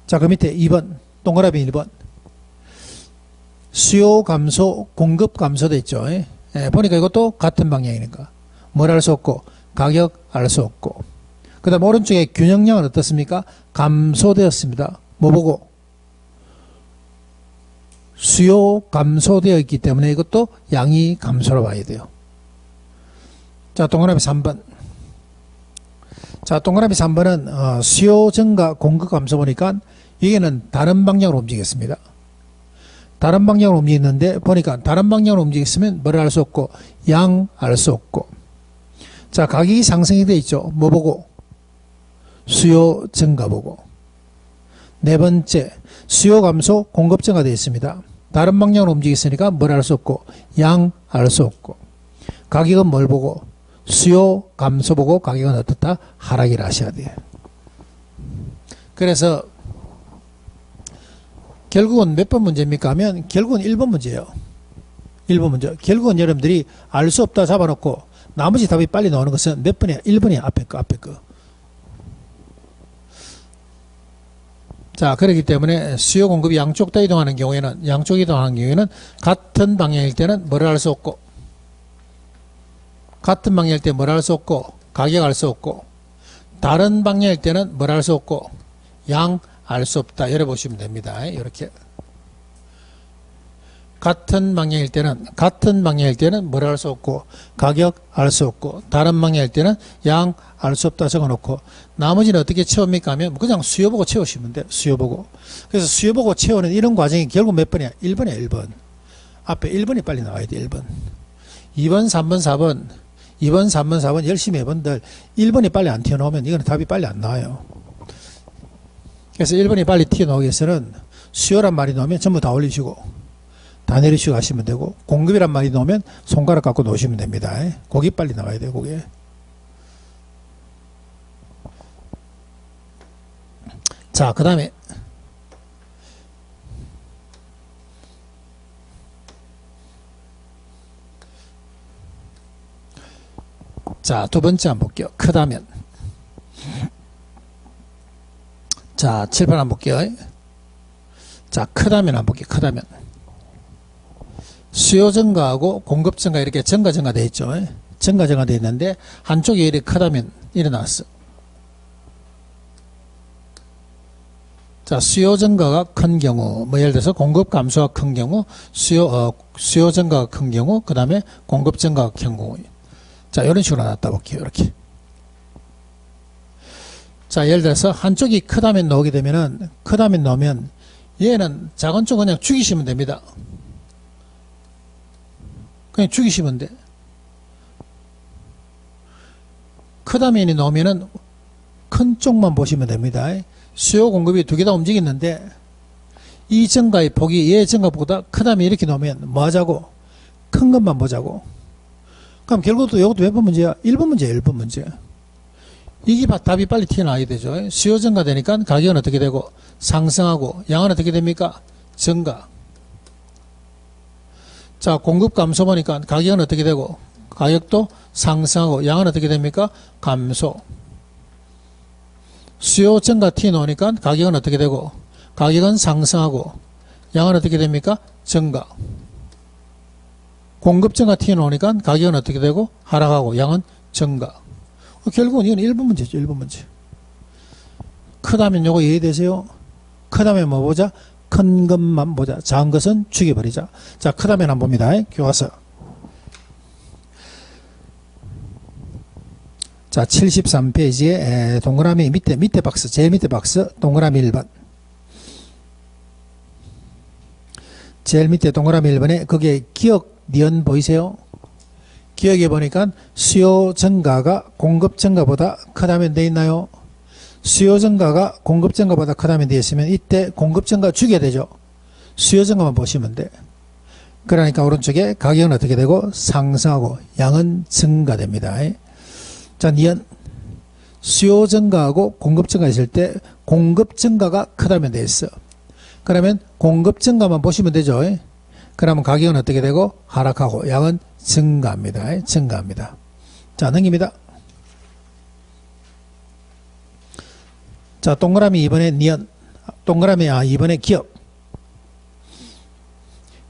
자, 그 밑에 2번 동그라미 1번 수요 감소 공급 감소 돼 있죠. 보니까 이것도 같은 방향이니까 뭘 알 수 없고 가격 알 수 없고 그 다음 오른쪽에 균형량은 어떻습니까? 감소되었습니다. 뭐 보고? 수요 감소되어 있기 때문에 이것도 양이 감소로 봐야 돼요. 자, 동그라미 3번. 자, 동그라미 3번은 수요 증가 공급 감소 보니까 여기는 다른 방향으로 움직였습니다. 다른 방향으로 움직였는데 보니까 다른 방향으로 움직였으면 뭐를 알 수 없고 양 알 수 없고 자, 가격이 상승이 되어 있죠. 뭐 보고? 수요 증가 보고. 네 번째, 수요 감소 공급 증가 되어 있습니다. 다른 방향으로 움직였으니까 뭘 알 수 없고 양 알 수 없고 가격은 뭘 보고? 수요 감소 보고 가격은 어떻다? 하락이라 하셔야 돼요. 그래서 결국은 몇 번 문제입니까 하면 결국은 1번 문제예요. 1번 문제. 결국은 여러분들이 알 수 없다 잡아놓고 나머지 답이 빨리 나오는 것은 몇 번이야? 1번이야. 앞에 거. 자, 그렇기 때문에 수요 공급이 양쪽 다 이동하는 경우에는 같은 방향일 때는 뭐를 알 수 없고 같은 방향일 때 뭘 알 수 없고 가격 알 수 없고 다른 방향일 때는 뭘 알 수 없고 양 알 수 없다. 열어보시면 됩니다. 이렇게 같은 방향일 때는 뭘 알 수 없고 가격 알 수 없고 다른 방향일 때는 양 알 수 없다 적어놓고 나머지는 어떻게 채웁니까 하면 그냥 수요 보고 채우시면 돼요. 수요 보고. 그래서 수요 보고 채우는 이런 과정이 결국 몇 번이야? 1번이야. 1번. 앞에 1번이 빨리 나와야 돼. 1번. 2번 3번 4번 2번 3번 4번 열심히 해본들 1번이 빨리 안 튀어나오면 이거는 답이 빨리 안 나와요. 그래서 1번이 빨리 튀어나오기 위해서는 수요란 말이 나오면 전부 다 올리시고 다 내리시고 하시면 되고 공급이란 말이 나오면 손가락 갖고 놓으시면 됩니다. 고기 빨리 나와야 돼요. 고기. 자, 그 다음에 자, 두 번째 한번 볼게요. 크다면. 자, 칠판 한번 볼게요. 자, 크다면 한번 볼게요. 크다면. 수요 증가하고 공급 증가 이렇게 증가 되어 있죠. 증가 되어 있는데 한쪽이 이렇게 크다면 일어났어. 자, 수요 증가가 큰 경우, 뭐 예를 들어서 공급 감소가 큰 경우, 수요 증가가 큰 경우, 그 다음에 공급 증가가 큰 경우. 자, 이런 식으로 나왔다 볼게요. 이렇게. 자, 예를 들어서 한쪽이 크다면 나오게 되면은, 크다면 나오면 얘는 작은 쪽 그냥 죽이시면 됩니다. 그냥 죽이시면 돼. 크다면이 나오면은 큰 쪽만 보시면 됩니다. 수요 공급이 두 개 다 움직이는데 이 증가의 폭이 얘 증가보다 크다면 이렇게 나오면 뭐 하자고? 큰 것만 보자고. 그럼 결국 또 이것도 몇 번 문제야? 1번 문제야, 1번 문제. 이게 답이 빨리 튀어나와야 되죠. 수요 증가되니까 가격은 어떻게 되고? 상승하고, 양은 어떻게 됩니까? 증가. 자, 공급 감소 보니까 가격은 어떻게 되고? 가격도 상승하고, 양은 어떻게 됩니까? 감소. 수요 증가 튀어나오니까 가격은 어떻게 되고? 가격은 상승하고, 양은 어떻게 됩니까? 증가. 공급 증가 튀어나오니까 가격은 어떻게 되고? 하락하고, 양은 증가. 결국은 이건 1번 문제죠. 1번 문제. 크다면 요거 이해되세요? 크다면 뭐 보자? 큰 것만 보자. 작은 것은 죽여버리자. 자, 크다면 한번 봅니다. 교과서. 자, 73페이지에 동그라미 밑에 박스, 제일 밑에 박스, 동그라미 1번. 제일 밑에 동그라미 1번에 그게 기억, 니은 보이세요? 기억해 보니까 수요 증가가 공급 증가보다 크다면 돼 있나요? 수요 증가가 공급 증가보다 크다면 돼 있으면 이때 공급 증가 죽여야 되죠. 수요 증가만 보시면 돼. 그러니까 오른쪽에 가격은 어떻게 되고? 상승하고 양은 증가됩니다. 자, 니은 수요 증가하고 공급 증가 있을 때 공급 증가가 크다면 돼 있어. 그러면 공급 증가만 보시면 되죠. 그러면 가격은 어떻게 되고? 하락하고 양은 증가합니다. 증가합니다. 자, 넘깁니다. 자, 동그라미 2번에 니은, 동그라미 2번에 기억.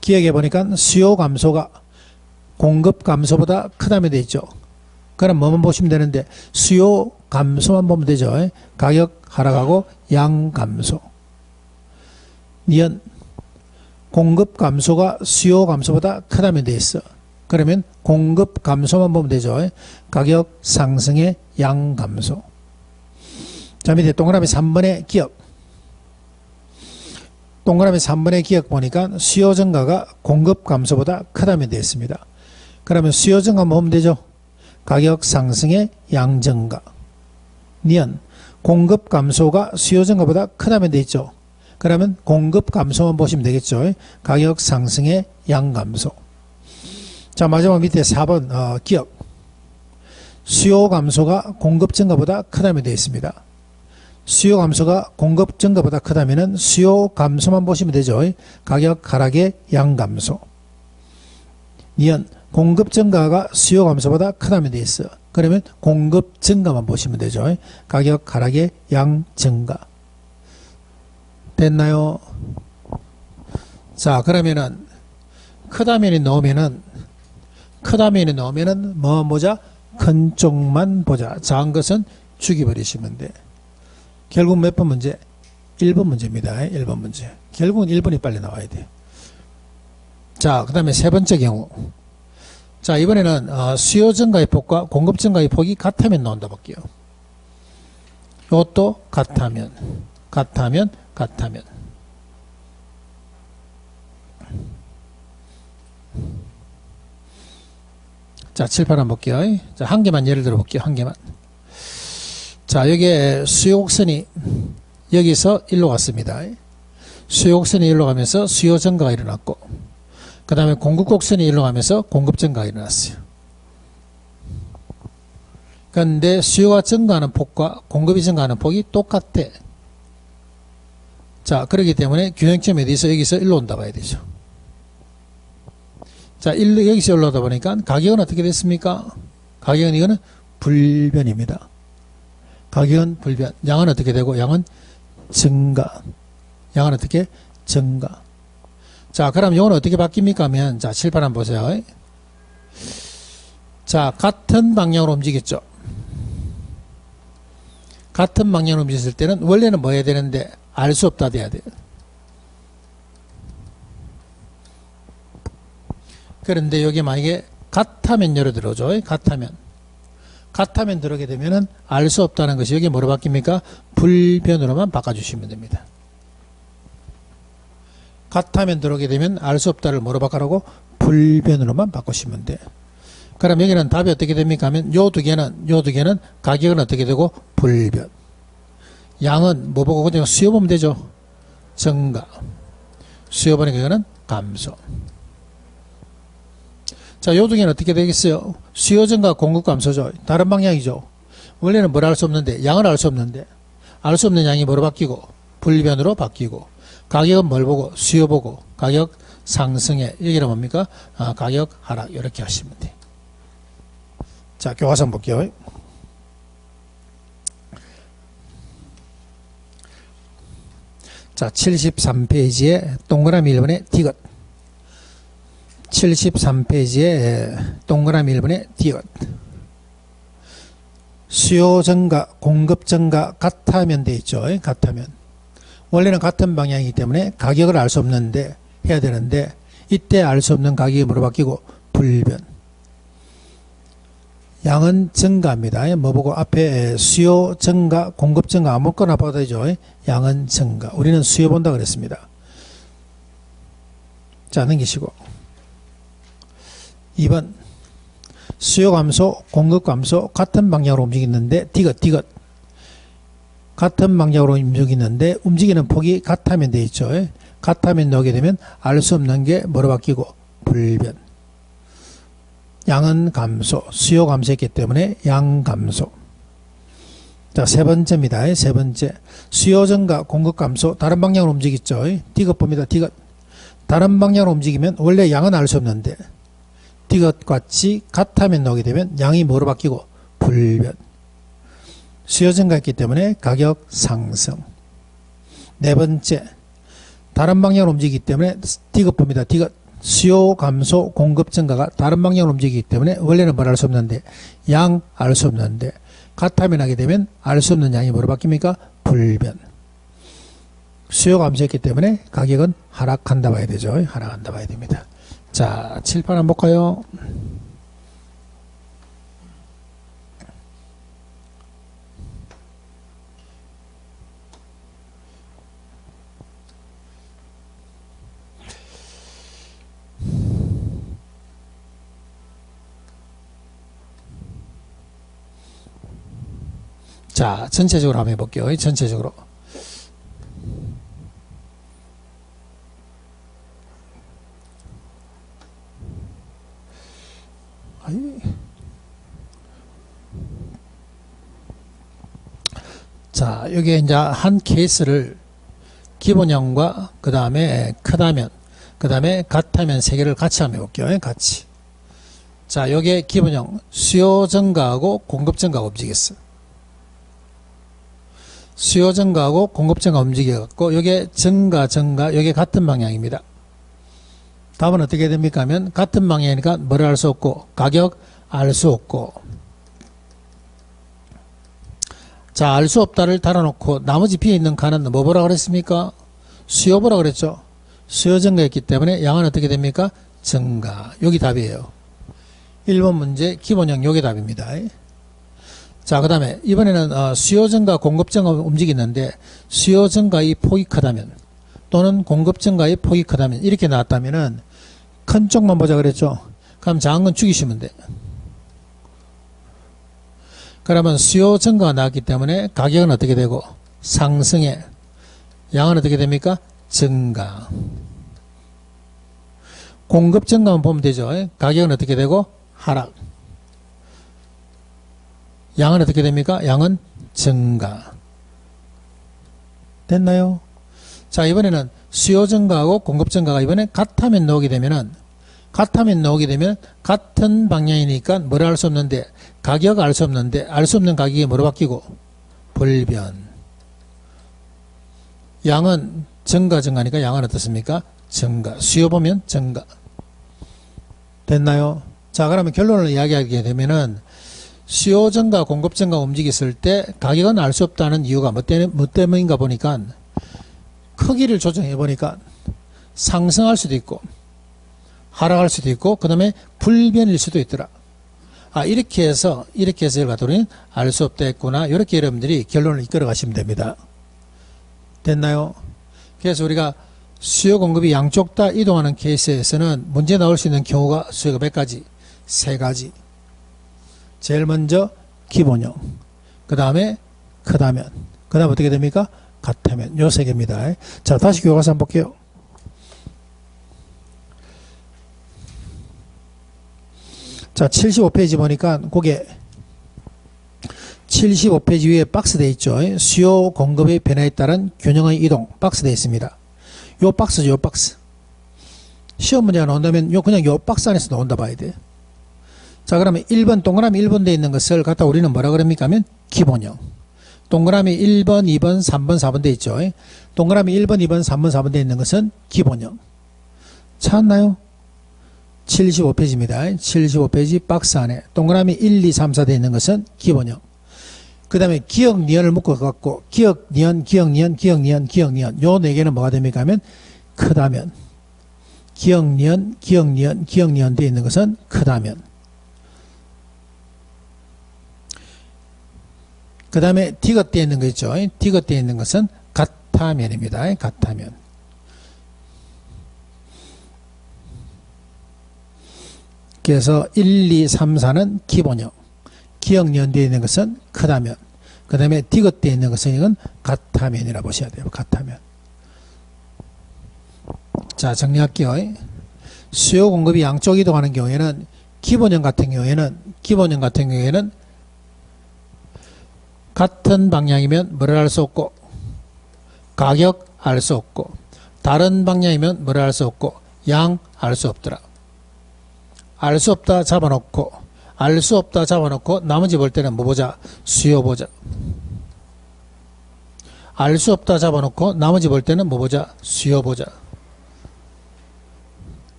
기억해 보니까 수요 감소가 공급 감소보다 크다면 돼 있죠. 그럼 뭐만 보시면 되는데 수요 감소만 보면 되죠. 가격 하락하고 양 감소. 니은 공급 감소가 수요 감소보다 크다면 돼 있어. 그러면 공급 감소만 보면 되죠. 가격 상승의 양 감소. 자, 밑에 동그라미 3번의 기억. 동그라미 3번의 기억 보니까 수요 증가가 공급 감소보다 크다면 되어 있습니다. 그러면 수요 증가만 보면 되죠. 가격 상승의 양 증가. 니은 공급 감소가 수요 증가보다 크다면 되어 있죠. 그러면 공급 감소만 보시면 되겠죠. 가격 상승의 양 감소. 자, 마지막 밑에 4번 기억. 수요 감소가 공급 증가보다 크다면 되어 있습니다. 수요 감소가 공급 증가보다 크다면 수요 감소만 보시면 되죠. 가격 하락의 양 감소. 니은 공급 증가가 수요 감소보다 크다면 되어 있어. 그러면 공급 증가만 보시면 되죠. 가격 하락의 양 증가. 됐나요? 자, 그러면은 크다면이 나오면은 뭐 보자? 큰 쪽만 보자. 작은 것은 죽여버리시면 돼. 결국 몇 번 문제? 1번 문제입니다. 1번 문제. 결국은 1번이 빨리 나와야 돼. 자, 그 다음에 세 번째 경우. 자, 이번에는 수요 증가의 폭과 공급 증가의 폭이 같으면 나온다 볼게요. 이것도 같으면. 자, 7, 8 한번 볼게요. 자, 한 개만 예를 들어 볼게요. 한 개만. 자, 여기에 수요곡선이 여기서 일로 갔습니다. 수요곡선이 일로 가면서 수요 증가가 일어났고, 그 다음에 공급곡선이 일로 가면서 공급 증가가 일어났어요. 그런데 수요가 증가하는 폭과 공급이 증가하는 폭이 똑같아. 자, 그렇기 때문에 균형점에 대해서 여기서 일로 온다 봐야 되죠. 자, 여기서 올라오다 보니까 가격은 어떻게 됐습니까? 가격은 이거는 불변입니다. 가격은 불변. 양은 어떻게 되고? 양은 증가. 양은 어떻게? 증가. 자, 그럼 이건 어떻게 바뀝니까? 하면, 자, 7번 한번 보세요. 자, 같은 방향으로 움직였죠. 같은 방향으로 움직였을 때는 원래는 뭐 해야 되는데 알 수 없다 돼야 돼요. 그런데 여기 만약에 같다면 예로 들어오죠. 같다면 들어오게 되면은 알 수 없다는 것이 여기 뭐로 바뀝니까? 불변으로만 바꿔주시면 됩니다. 같다면 들어오게 되면 알 수 없다를 뭐로 바꾸라고? 불변으로만 바꾸시면 돼. 그럼 여기는 답이 어떻게 됩니까 하면 요 두 개는 가격은 어떻게 되고? 불변. 양은 뭐 보고 그냥 수요 보면 되죠. 증가. 수요 보니까 이거는 감소. 자, 요 두 개는 어떻게 되겠어요? 수요 증가, 공급 감소죠. 다른 방향이죠. 원래는 뭘 알 수 없는데, 양을 알 수 없는데, 알 수 없는 양이 뭐로 바뀌고? 불변으로 바뀌고. 가격은 뭘 보고? 수요 보고. 가격 상승에. 여기는 뭡니까? 가격 하락. 이렇게 하시면 돼. 자, 교과서 볼게요. 자, 73페이지에 동그라미 1번에 디귿. 73페이지에 동그라미 1번에 디귿. 수요 증가, 공급 증가 같다면 돼 있죠. 같다면. 원래는 같은 방향이기 때문에 가격을 알 수 없는데 해야 되는데 이때 알 수 없는 가격이 뭐로 바뀌고? 불변. 양은 증가합니다. 뭐 보고 앞에 수요 증가, 공급 증가 아무거나 봐도 되죠. 양은 증가. 우리는 수요 본다 그랬습니다. 자, 넘기시고. 2번. 수요 감소, 공급 감소 같은 방향으로 움직이는데 디귿. 같은 방향으로 움직이는데 움직이는 폭이 같다면 돼 있죠. 같다면 나오게 되면 알 수 없는 게 뭐로 바뀌고? 불변. 양은 감소, 수요 감소했기 때문에 양 감소. 자, 세 번째입니다. 세 번째. 수요 증가, 공급 감소 다른 방향으로 움직였죠. 디귿 봅니다. 디귿. 다른 방향으로 움직이면 원래 양은 알 수 없는데 디귿 같이 같다면 나오게 되면 양이 뭐로 바뀌고? 불변. 수요 증가했기 때문에 가격 상승. 네 번째. 다른 방향으로 움직이기 때문에 디귿 봅니다. 디귿. 수요 감소, 공급 증가가 다른 방향으로 움직이기 때문에 원래는 뭘 알 수 없는데 양 알 수 없는데 같다면 하게 되면 알 수 없는 양이 뭐로 바뀝니까? 불변. 수요 감소했기 때문에 가격은 하락한다 봐야 되죠. 하락한다 봐야 됩니다. 자, 칠판 한번 볼까요? 자, 전체적으로 한번 해볼게요. 전체적으로. 자, 여기에 이제 한 케이스를 기본형과 그 다음에 크다면, 그 다음에 같다면 세 개를 같이 한번 해볼게요. 같이. 자, 여기에 기본형 수요 증가하고 공급 증가가 움직였어요. 수요 증가하고 공급 증가 움직여갖고 여기에 증가, 여기에 같은 방향입니다. 답은 어떻게 됩니까 하면 같은 방향이니까 뭐를 알 수 없고 가격 알 수 없고. 자, 알 수 없다를 달아놓고 나머지 비어있는 칸은 뭐 보라 그랬습니까? 수요 보라 그랬죠. 수요 증가했기 때문에 양은 어떻게 됩니까? 증가. 여기 답이에요. 1번 문제 기본형 요게 답입니다. 자, 그 다음에 이번에는 수요 증가, 공급 증가 움직이는데 수요 증가의 폭이 크다면 또는 공급 증가의 폭이 크다면 이렇게 나왔다면은 큰 쪽만 보자 그랬죠. 그럼 작은 건 죽이시면 돼. 그러면 수요 증가가 나왔기 때문에 가격은 어떻게 되고? 상승에. 양은 어떻게 됩니까? 증가. 공급 증가만 보면 되죠. 가격은 어떻게 되고? 하락. 양은 어떻게 됩니까? 양은 증가. 됐나요? 자, 이번에는 수요 증가하고 공급 증가가 이번에 같다면 나오게 되면 같은 방향이니까 뭐를 알 수 없는데 가격 알 수 없는데 알 수 없는 가격이 뭐로 바뀌고? 불변. 양은 증가니까 양은 어떻습니까? 증가. 수요 보면 증가. 됐나요? 자, 그러면 결론을 이야기하게 되면은 수요 증가, 공급 증가 움직였을 때 가격은 알 수 없다는 이유가 뭐 때문인가 보니까 크기를 조정해 보니까 상승할 수도 있고 하락할 수도 있고 그 다음에 불변일 수도 있더라. 이렇게 해서 우리는 알 수 없다 했구나. 이렇게 여러분들이 결론을 이끌어 가시면 됩니다. 됐나요? 그래서 우리가 수요 공급이 양쪽 다 이동하는 케이스에서는 문제 나올 수 있는 경우가 수요가 몇 가지? 세 가지. 제일 먼저 기본형, 그 다음에 크다면, 그 다음 어떻게 됩니까? 같으면. 요 세 개입니다. 자, 다시 교과서 한번 볼게요. 자, 75페이지 보니까 그게 75페이지 위에 박스 되어 있죠. 수요 공급의 변화에 따른 균형의 이동 박스 되어 있습니다. 요 박스죠, 요 박스. 시험 문제가 나온다면 그냥 요 박스 안에서 나온다 봐야 돼. 자, 그러면 1번 동그라미 1번 되어 있는 것을 갖다 우리는 뭐라 그럽니까 하면 기본형. 동그라미 1번, 2번, 3번, 4번 되어 있죠. 동그라미 1번, 2번, 3번, 4번 되어 있는 것은 기본형. 찾았나요? 75페이지입니다. 75페이지 박스 안에 동그라미 1, 2, 3, 4 되어 있는 것은 기본형. 그 다음에 기억, 니은을 묶어갖고 기억, 니은, 기억, 니은, 기억, 니은, 기억, 니은 요 네 개는 뭐가 됩니까 하면 크다면. 기억, 니은, 기억, 니은, 기억, 니은 되어 있는 것은 크다면. 그 다음에 디귿 되어 있는 거 있죠. 디귿 되어 있는 것은 같다면입니다. 같다면. 그래서 1, 2, 3, 4는 기본형. 기억, 니은 되어 있는 것은 크다면. 그 다음에 디귿 되어 있는 것은 이건 같다면이라 보셔야 돼요. 같다면. 자, 정리할게요. 수요 공급이 양쪽 이동하는 경우에는 기본형 같은 경우에는 같은 방향이면 뭐를 알 수 없고 가격 알 수 없고 다른 방향이면 뭐를 알 수 없고 양 알 수 없더라. 알 수 없다 잡아놓고 나머지 볼 때는 뭐 보자? 수요 보자. 알 수 없다 잡아놓고 나머지 볼 때는 뭐 보자? 수요 보자.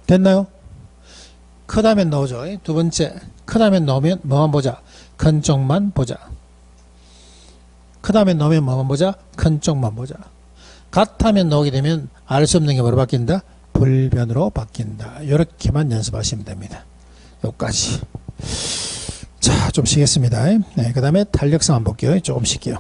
됐나요? 크다면 나오죠. 두 번째, 크다면 나오면 뭐만 보자? 큰 쪽만 보자. 크다면 나오면 뭐만 보자? 큰 쪽만 보자. 같다면 나오게 되면 알 수 없는 게 뭐로 바뀐다? 불변으로 바뀐다. 이렇게만 연습하시면 됩니다. 여기까지. 자, 좀 쉬겠습니다. 네, 그 다음에 탄력성 한번 볼게요. 조금 쉴게요.